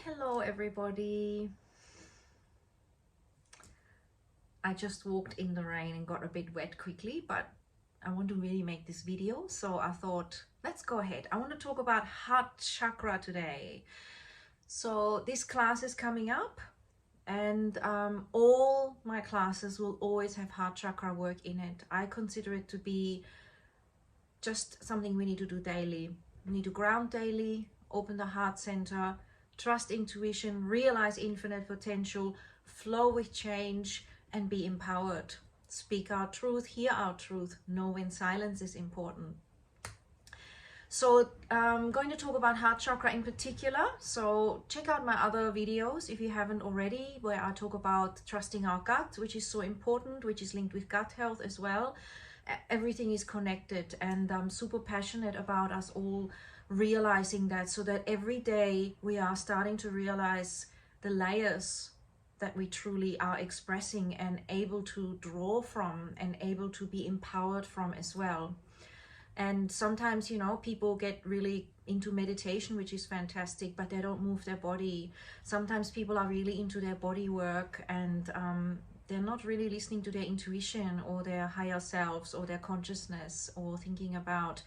Hello everybody. I just walked in the rain and got a bit wet quickly, but I want to really make this video, so I thought let's go ahead. I want to talk about heart chakra today. So this class is coming up, and all my classes will always have heart chakra work in it. I consider it to be just something we need to do daily. We need to ground daily, open the heart center, trust intuition, realize infinite potential, flow with change, and be empowered. Speak our truth, hear our truth, know when silence is important. So I'm going to talk about heart chakra in particular. So check out my other videos if you haven't already, where I talk about trusting our gut, which is so important, which is linked with gut health as well. Everything is connected, and I'm super passionate about us all realizing that, so that every day we are starting to realize the layers that we truly are expressing and able to draw from and able to be empowered from as well. And sometimes, you know, people get really into meditation, which is fantastic, but they don't move their body. Sometimes people are really into their body work, and they're not really listening to their intuition or their higher selves or their consciousness, or thinking about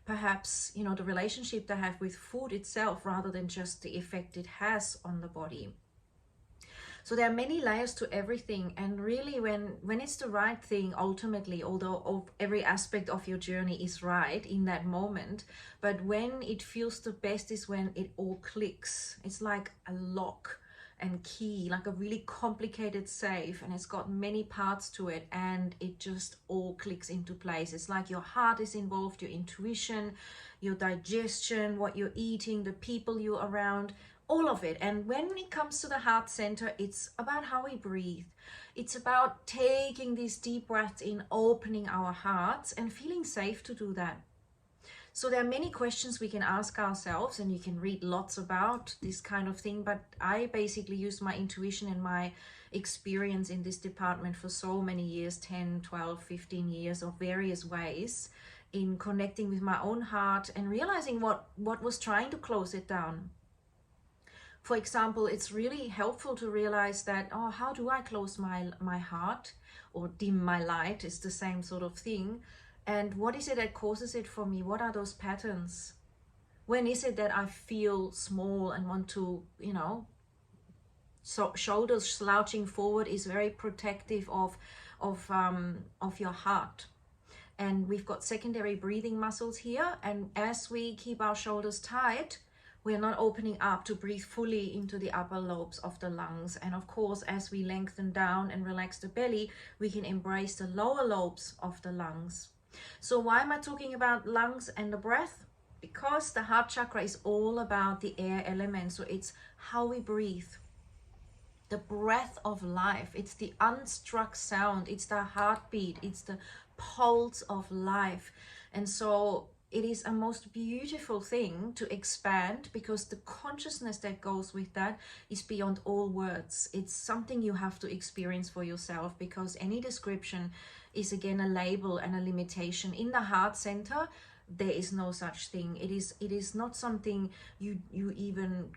perhaps, you know, the relationship they have with food itself, rather than just the effect it has on the body. So there are many layers to everything, and really when it's the right thing, ultimately, although every aspect of your journey is right in that moment, but when it feels the best is when it all clicks. It's like a lock and key, like a really complicated safe, and it's got many parts to it, and it just all clicks into place. It's like your heart is involved, your intuition, your digestion, what you're eating, the people you're around, all of it. And when it comes to the heart center, it's about how we breathe. It's about taking these deep breaths in, opening our hearts and feeling safe to do that. So there are many questions we can ask ourselves, and you can read lots about this kind of thing, but I basically use my intuition and my experience in this department for so many years, 10, 12, 15 years, of various ways, in connecting with my own heart and realizing what was trying to close it down. For example, it's really helpful to realize that, oh, how do I close my heart, or dim my light is the same sort of thing. And what is it that causes it for me? What are those patterns? When is it that I feel small and want to, you know, so shoulders slouching forward is very protective of your heart. And we've got secondary breathing muscles here, and as we keep our shoulders tight, we're not opening up to breathe fully into the upper lobes of the lungs. And of course, as we lengthen down and relax the belly, we can embrace the lower lobes of the lungs. So why am I talking about lungs and the breath? Because the heart chakra is all about the air element. So it's how we breathe, the breath of life. It's the unstruck sound. It's the heartbeat. It's the pulse of life. And so it is a most beautiful thing to expand, because the consciousness that goes with that is beyond all words. It's something you have to experience for yourself, because any description is again a label and a limitation. In the heart center, there is no such thing. It is not something you even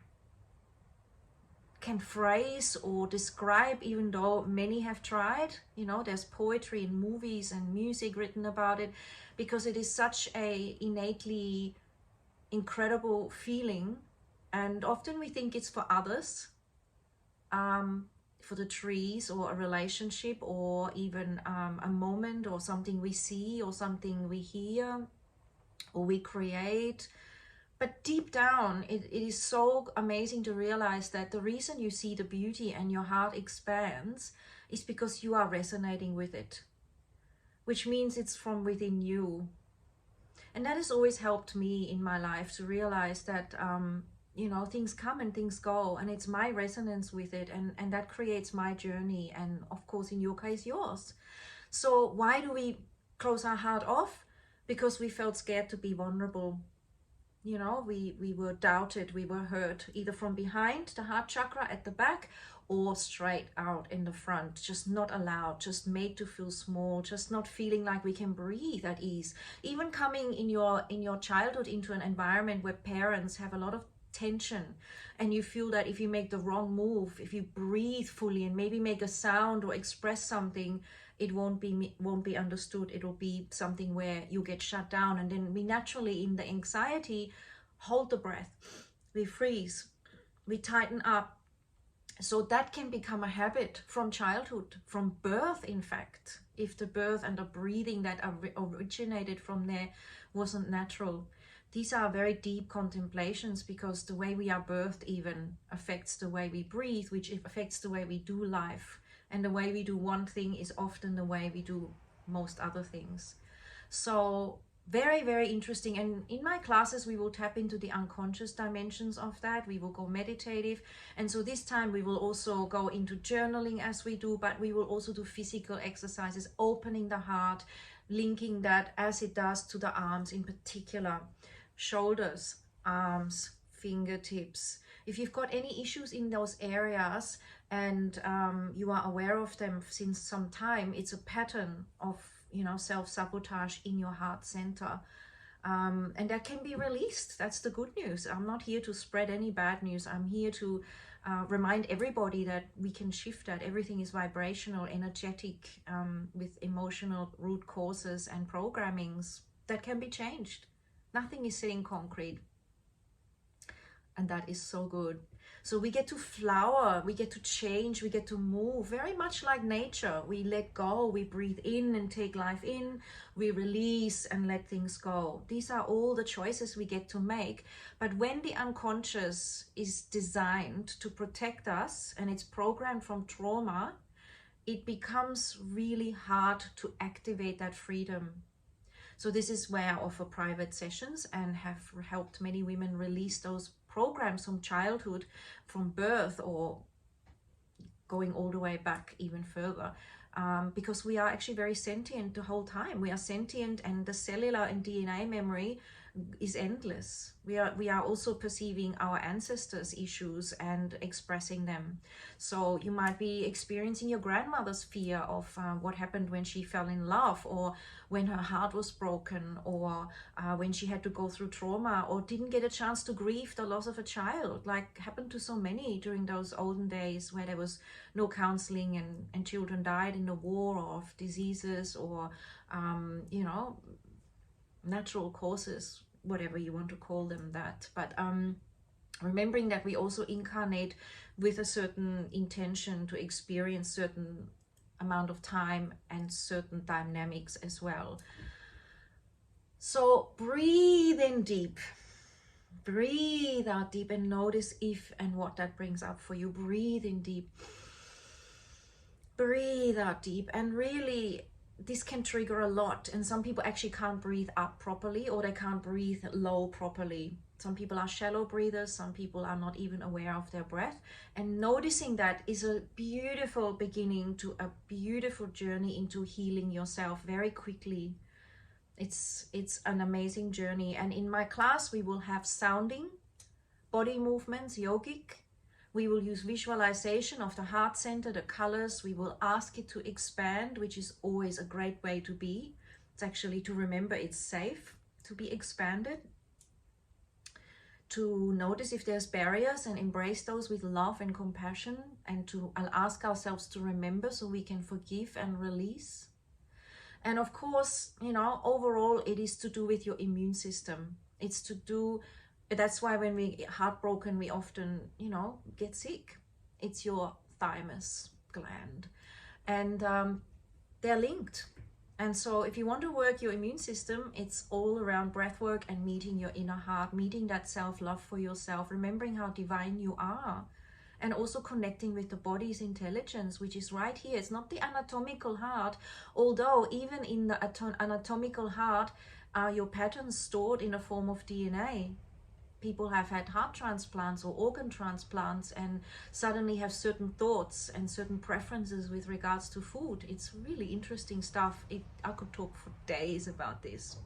can phrase or describe, even though many have tried. You know, there's poetry and movies and music written about it, because it is such a innately incredible feeling. And often we think it's for others, for the trees or a relationship, or even a moment or something we see or something we hear or we create. But deep down, it is so amazing to realize that the reason you see the beauty and your heart expands is because you are resonating with it, which means it's from within you. And that has always helped me in my life to realize that, you know, things come and things go, and it's my resonance with it, and that creates my journey, and of course, in your case, yours. So why do we close our heart off? Because we felt scared to be vulnerable. You know, we were doubted, we were hurt, either from behind the heart chakra at the back, or straight out in the front, just not allowed, just made to feel small, just not feeling like we can breathe at ease. Even coming in your childhood into an environment where parents have a lot of tension, and you feel that if you make the wrong move, if you breathe fully and maybe make a sound or express something, it won't be understood. It'll be something where you get shut down, and then we naturally in the anxiety hold the breath, we freeze, we tighten up. So that can become a habit from childhood, from birth in fact, if the birth and the breathing that originated from there wasn't natural. These are very deep contemplations, because the way we are birthed even affects the way we breathe, which affects the way we do life. And the way we do one thing is often the way we do most other things. So very, very interesting. And in my classes, we will tap into the unconscious dimensions of that. We will go meditative. And so this time we will also go into journaling as we do, but we will also do physical exercises, opening the heart, linking that as it does to the arms in particular, shoulders, arms, fingertips. If you've got any issues in those areas and you are aware of them since some time, it's a pattern of self-sabotage in your heart center, and that can be released. That's the good news. I'm not here to spread any bad news. I'm here to remind everybody that we can shift that. Everything is vibrational, energetic, with emotional root causes and programmings that can be changed. Nothing is set in concrete, and that is so good. So we get to flower, we get to change, we get to move, very much like nature. We let go, we breathe in and take life in, we release and let things go. These are all the choices we get to make. But when the unconscious is designed to protect us and it's programmed from trauma, it becomes really hard to activate that freedom. So this is where I offer private sessions and have helped many women release those programs from childhood, from birth, or going all the way back even further, because we are actually very sentient the whole time. We are sentient, and the cellular and DNA memory is endless. We are also perceiving our ancestors' issues and expressing them. So you might be experiencing your grandmother's fear of what happened when she fell in love, or when her heart was broken, or when she had to go through trauma, or didn't get a chance to grieve the loss of a child, like happened to so many during those olden days where there was no counseling, and children died in the war, or of diseases, or natural causes, whatever you want to call them that. But remembering that we also incarnate with a certain intention to experience certain amount of time and certain dynamics as well. So breathe in deep, breathe out deep, and notice if and what that brings up for you. Breathe in deep, breathe out deep, and really this can trigger a lot. And some people actually can't breathe up properly, or they can't breathe low properly. Some people are shallow breathers, some people are not even aware of their breath. And noticing that is a beautiful beginning to a beautiful journey into healing yourself very quickly. It's an amazing journey. And in my class we will have sounding, body movements, yogic. We will use visualization of the heart center, the colors. We will ask it to expand, which is always a great way to be. It's actually to remember it's safe to be expanded. To notice if there's barriers and embrace those with love and compassion, and to ask ourselves to remember so we can forgive and release. And of course, overall it is to do with your immune system. It's to do, that's why when we get heartbroken, we often, get sick. It's your thymus gland, and they're linked. And so if you want to work your immune system, it's all around breath work and meeting your inner heart, meeting that self-love for yourself, remembering how divine you are, and also connecting with the body's intelligence, which is right here. It's not the anatomical heart, although even in the anatomical heart are your patterns stored in a form of DNA. People have had heart transplants or organ transplants and suddenly have certain thoughts and certain preferences with regards to food. It's really interesting stuff. I could talk for days about this.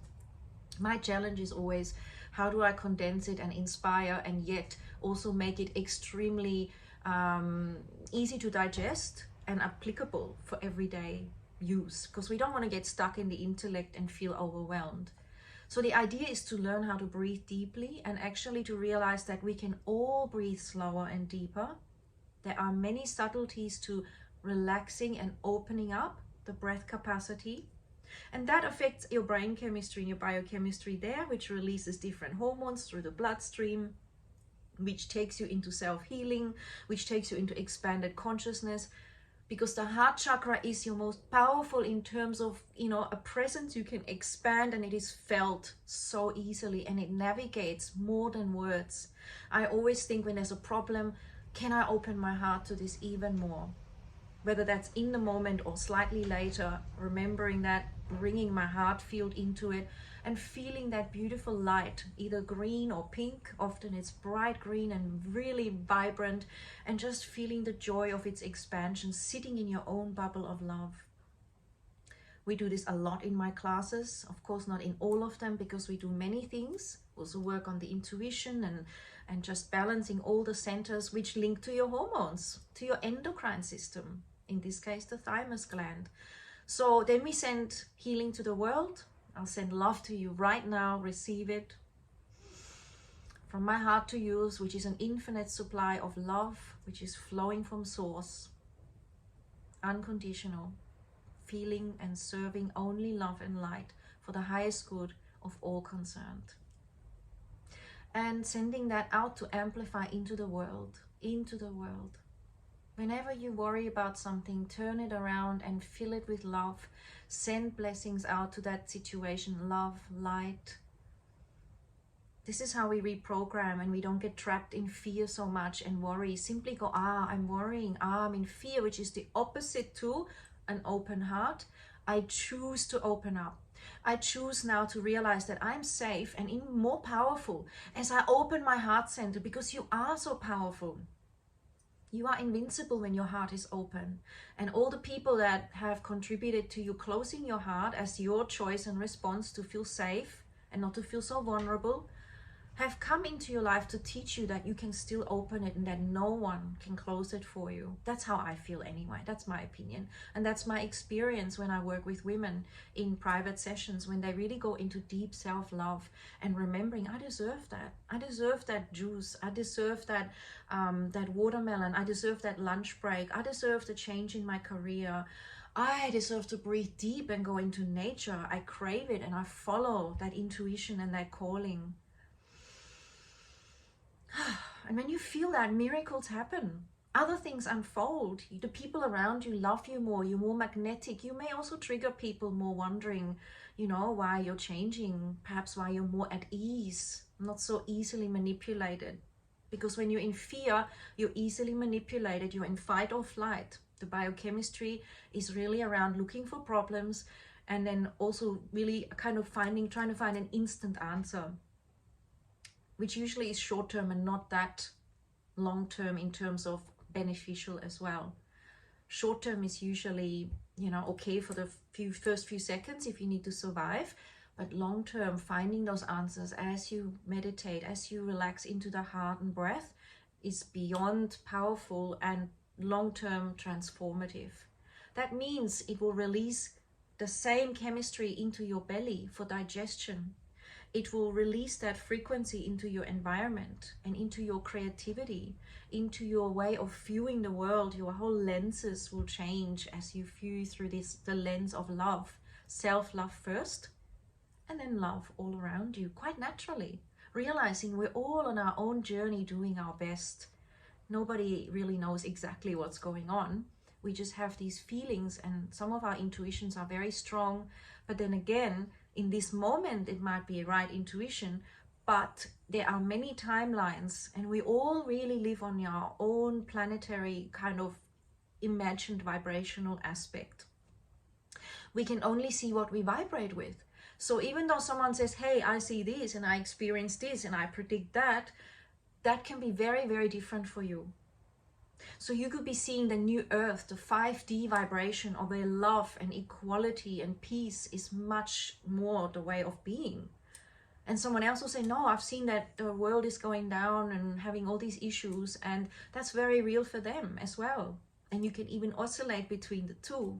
My challenge is always, how do I condense it and inspire, and yet also make it extremely easy to digest and applicable for everyday use, because we don't want to get stuck in the intellect and feel overwhelmed. So the idea is to learn how to breathe deeply and actually to realize that we can all breathe slower and deeper. There are many subtleties to relaxing and opening up the breath capacity. And that affects your brain chemistry and your biochemistry there, which releases different hormones through the bloodstream, which takes you into self-healing, which takes you into expanded consciousness, because the heart chakra is your most powerful in terms of, a presence you can expand, and it is felt so easily, and it navigates more than words. I always think when there's a problem, can I open my heart to this even more? Whether that's in the moment or slightly later, remembering that, bringing my heart field into it and feeling that beautiful light, either green or pink. Often it's bright green and really vibrant, and just feeling the joy of its expansion, sitting in your own bubble of love. We do this a lot in my classes, of course not in all of them, because we do many things. Also work on the intuition and just balancing all the centers which link to your hormones, to your endocrine system, in this case the thymus gland. So then we send healing to the world. I'll send love to you right now. Receive it from my heart to yours, which is an infinite supply of love, which is flowing from source, unconditional, feeling and serving only love and light for the highest good of all concerned. And sending that out to amplify into the world, Whenever you worry about something, turn it around and fill it with love. Send blessings out to that situation, love, light. This is how we reprogram, and we don't get trapped in fear so much and worry. Simply go, I'm worrying, I'm in fear, which is the opposite to an open heart. I choose to open up. I choose now to realize that I'm safe and even more powerful as I open my heart center, because you are so powerful. You are invincible when your heart is open. And all the people that have contributed to you closing your heart as your choice and response to feel safe and not to feel so vulnerable, have come into your life to teach you that you can still open it and that no one can close it for you. That's how I feel anyway. That's my opinion. And that's my experience when I work with women in private sessions, when they really go into deep self-love and remembering, I deserve that. I deserve that juice. I deserve that, that watermelon. I deserve that lunch break. I deserve the change in my career. I deserve to breathe deep and go into nature. I crave it and I follow that intuition and that calling. And when you feel that, miracles happen. Other things unfold. The people around you love you more. You're more magnetic. You may also trigger people more wondering, why you're changing. Perhaps why you're more at ease, not so easily manipulated. Because when you're in fear, you're easily manipulated. You're in fight or flight. The biochemistry is really around looking for problems, and then also really kind of trying to find an instant answer, which usually is short-term and not that long-term in terms of beneficial as well. Short-term is usually, okay for the first few seconds if you need to survive, but long-term, finding those answers as you meditate, as you relax into the heart and breath, is beyond powerful and long-term transformative. That means it will release the same chemistry into your belly for digestion. It will release that frequency into your environment and into your creativity, into your way of viewing the world. Your whole lenses will change as you view through the lens of love. Self-love first, and then love all around you, quite naturally. Realizing we're all on our own journey doing our best. Nobody really knows exactly what's going on. We just have these feelings, and some of our intuitions are very strong. But then again, in this moment, it might be a right intuition, but there are many timelines, and we all really live on our own planetary kind of imagined vibrational aspect. We can only see what we vibrate with. So even though someone says, hey, I see this and I experience this and I predict that, that can be very, very different for you. So you could be seeing the new earth, the 5D vibration of where love and equality and peace is much more the way of being. And someone else will say, no, I've seen that the world is going down and having all these issues, and that's very real for them as well. And you can even oscillate between the two.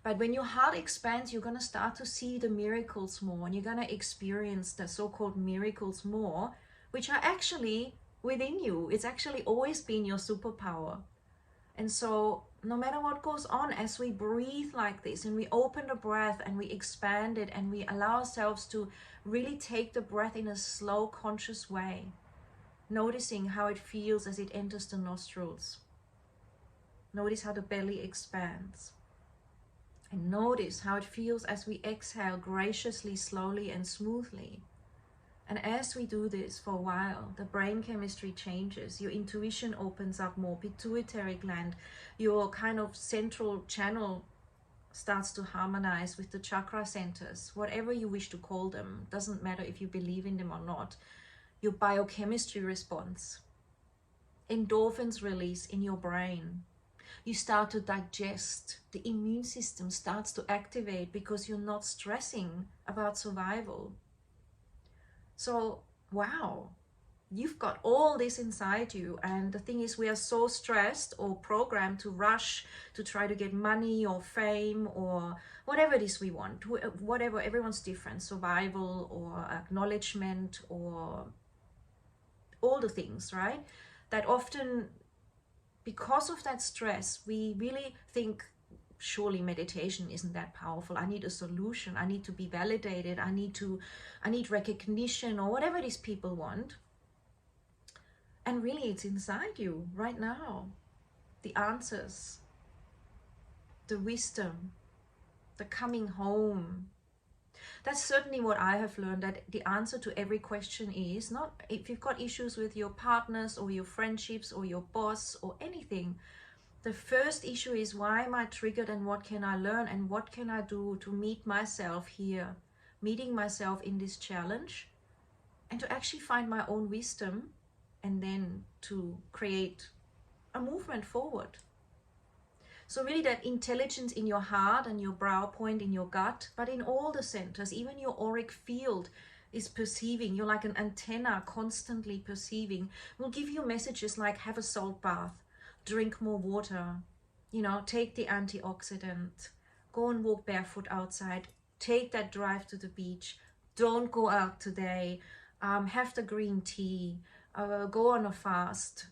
But when your heart expands, you're going to start to see the miracles more, and you're going to experience the so-called miracles more, which are actually within you. It's actually always been your superpower. And so no matter what goes on, as we breathe like this and we open the breath and we expand it and we allow ourselves to really take the breath in a slow, conscious way, noticing how it feels as it enters the nostrils. Notice how the belly expands. And notice how it feels as we exhale graciously, slowly and smoothly. And as we do this for a while, the brain chemistry changes, your intuition opens up more, pituitary gland, your kind of central channel starts to harmonize with the chakra centers, whatever you wish to call them, doesn't matter if you believe in them or not. Your biochemistry response, endorphins release in your brain. You start to digest, the immune system starts to activate because you're not stressing about survival. So, wow, you've got all this inside you. And the thing is, we are so stressed or programmed to rush to try to get money or fame or whatever it is we want, whatever, everyone's different, survival or acknowledgement or all the things, right? That often, because of that stress, we really think, surely meditation isn't that powerful. I need a solution. I need to be validated. I need recognition or whatever it is people want. And really it's inside you right now. The answers, the wisdom, the coming home. That's certainly what I have learned, that the answer to every question is not if you've got issues with your partners or your friendships or your boss or anything. The first issue is, why am I triggered and what can I learn and what can I do to meet myself here, meeting myself in this challenge, and to actually find my own wisdom and then to create a movement forward. So really that intelligence in your heart and your brow point, in your gut, but in all the centers, even your auric field is perceiving. You're like an antenna, constantly perceiving, will give you messages like have a salt bath, drink more water, you know, take the antioxidant, go and walk barefoot outside, take that drive to the beach, don't go out today, have the green tea, go on a fast,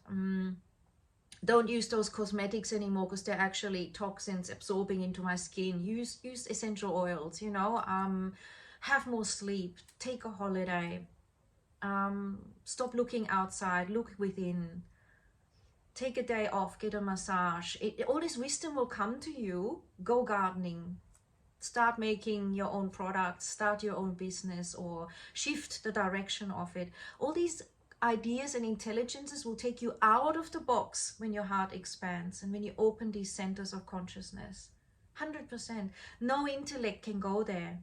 don't use those cosmetics anymore because they're actually toxins absorbing into my skin, use essential oils, you know, have more sleep, take a holiday, stop looking outside, look within. Take a day off, get a massage. All this wisdom will come to you. Go gardening. Start making your own products. Start your own business or shift the direction of it. All these ideas and intelligences will take you out of the box when your heart expands and when you open these centers of consciousness. 100%. No intellect can go there.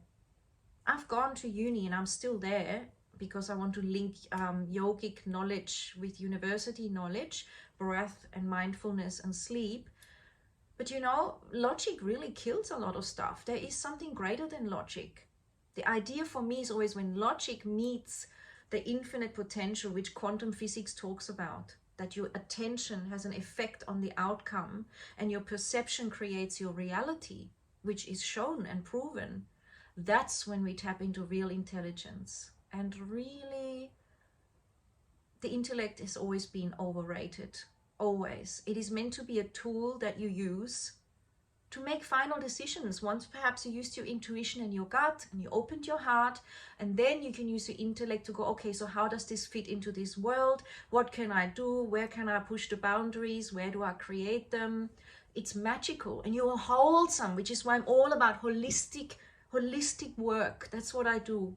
I've gone to uni and I'm still there because I want to link yogic knowledge with university knowledge, breath and mindfulness and sleep. But you know, logic really kills a lot of stuff. There is something greater than logic. The idea for me is always when logic meets the infinite potential which quantum physics talks about, that your attention has an effect on the outcome and your perception creates your reality, which is shown and proven. That's when we tap into real intelligence. And really, the intellect has always been overrated. Always. It is meant to be a tool that you use to make final decisions. Once perhaps you used your intuition and your gut and you opened your heart, and then you can use your intellect to go, okay, so how does this fit into this world? What can I do? Where can I push the boundaries? Where do I create them? It's magical and you're wholesome, which is why I'm all about holistic work. That's what I do.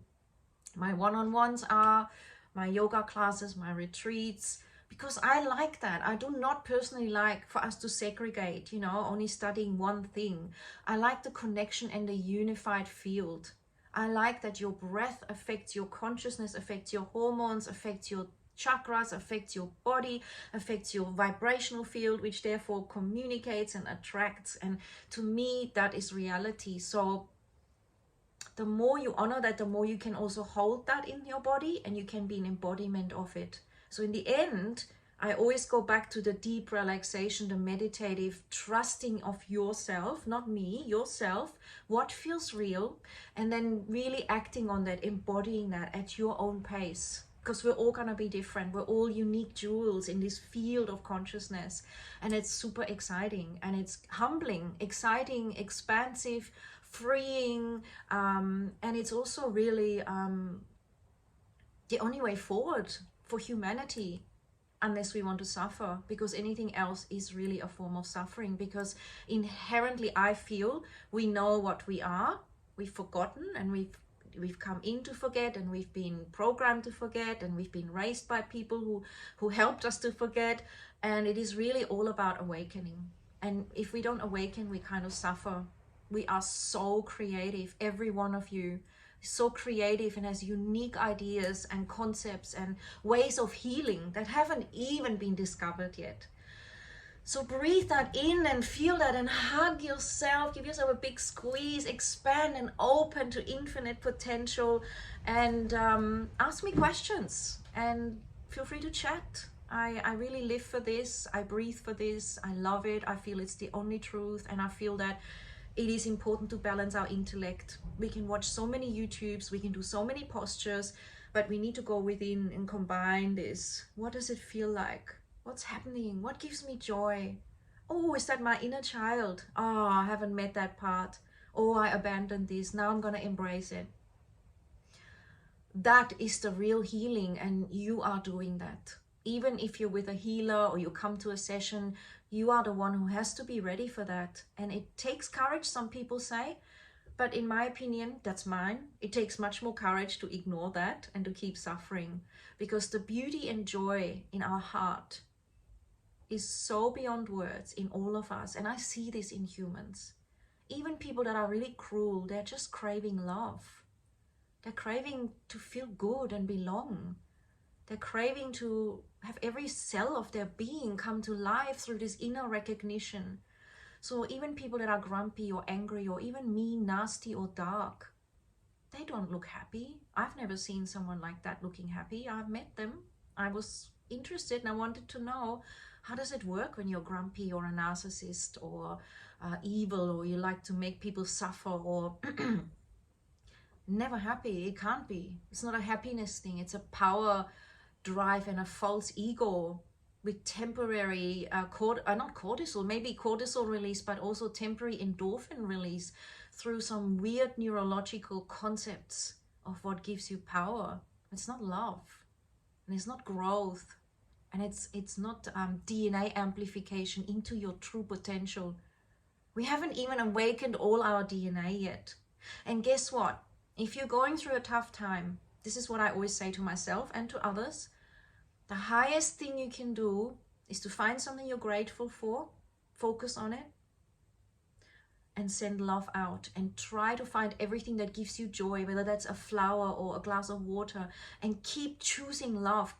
My one-on-ones are my yoga classes, my retreats, because I like that. I do not personally like for us to segregate, you know, only studying one thing. I like the connection and the unified field. I like that your breath affects your consciousness, affects your hormones, affects your chakras, affects your body, affects your vibrational field, which therefore communicates and attracts. And to me, that is reality. So the more you honor that, the more you can also hold that in your body and you can be an embodiment of it. So in the end, I always go back to the deep relaxation, the meditative trusting of yourself, not me, yourself, what feels real, and then really acting on that, embodying that at your own pace. Because we're all gonna be different. We're all unique jewels in this field of consciousness. And it's super exciting, and it's humbling, exciting, expansive, freeing, and it's also really the only way forward for humanity, unless we want to suffer, because anything else is really a form of suffering. Because inherently I feel we know what we are, we've forgotten, and we've come in to forget, and we've been programmed to forget, and we've been raised by people who helped us to forget. And it is really all about awakening. And if we don't awaken, we kind of suffer. We are so creative, every one of you is so creative and has unique ideas and concepts and ways of healing that haven't even been discovered yet. So breathe that in and feel that, and hug yourself, give yourself a big squeeze, expand and open to infinite potential, and ask me questions, and feel free to chat. I really live for this, I breathe for this, I love it, I feel it's the only truth, and I feel that it is important to balance our intellect. We can watch so many YouTubes, we can do so many postures, but we need to go within and combine this. What does it feel like? What's happening? What gives me joy? Oh, is that my inner child? Oh, I haven't met that part. Oh, I abandoned this. Now I'm going to embrace it. That is the real healing, and you are doing that. Even if you're with a healer or you come to a session, you are the one who has to be ready for that. And it takes courage, some people say, but in my opinion, that's mine. It takes much more courage to ignore that and to keep suffering, because the beauty and joy in our heart is so beyond words in all of us. And I see this in humans. Even people that are really cruel, they're just craving love. They're craving to feel good and belong. They're craving to have every cell of their being come to life through this inner recognition. So even people that are grumpy or angry or even mean, nasty or dark, they don't look happy. I've never seen someone like that looking happy. I've met them. I was interested and I wanted to know, how does it work when you're grumpy or a narcissist or evil, or you like to make people suffer, or never happy? It can't be. It's not a happiness thing. It's a power drive and a false ego with temporary not cortisol, maybe cortisol release, but also temporary endorphin release through some weird neurological concepts of what gives you power. It's not love, and it's not growth, and it's not DNA amplification into your true potential. We haven't even awakened all our DNA yet. And guess what? If you're going through a tough time, this is what I always say to myself and to others, the highest thing you can do is to find something you're grateful for, focus on it, and send love out, and try to find everything that gives you joy, whether that's a flower or a glass of water, and keep choosing love,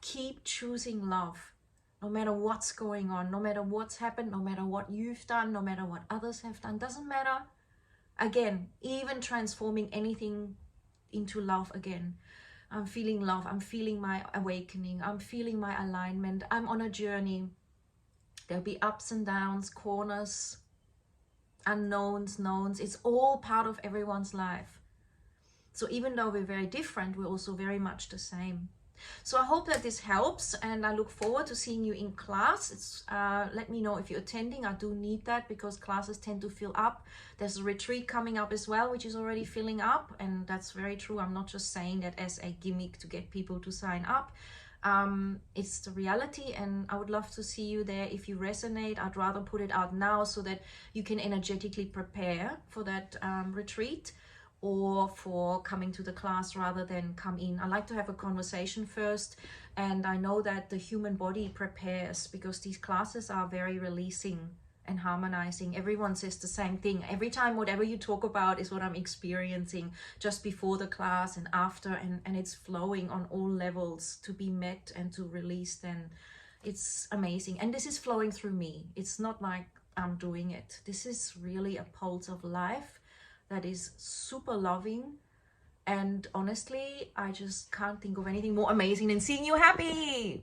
no matter what's going on, no matter what's happened, no matter what you've done, no matter what others have done, doesn't matter. Again, even transforming anything into love again. I'm feeling love, I'm feeling my awakening, I'm feeling my alignment, I'm on a journey. There'll be ups and downs, corners, unknowns, knowns. It's all part of everyone's life. So even though we're very different, we're also very much the same. So I hope that this helps, and I look forward to seeing you in class. Let me know if you're attending. I do need that because classes tend to fill up. There's a retreat coming up as well, which is already filling up, and that's very true. I'm not just saying that as a gimmick to get people to sign up. It's the reality, and I would love to see you there. If you resonate, I'd rather put it out now so that you can energetically prepare for that retreat, or for coming to the class rather than come in. I like to have a conversation first, and I know that the human body prepares, because these classes are very releasing and harmonizing. Everyone says the same thing. Every time whatever you talk about is what I'm experiencing just before the class and after, and it's flowing on all levels to be met and to release. And it's amazing. And this is flowing through me. It's not like I'm doing it. This is really a pulse of life that is super loving, and honestly I just can't think of anything more amazing than seeing you happy.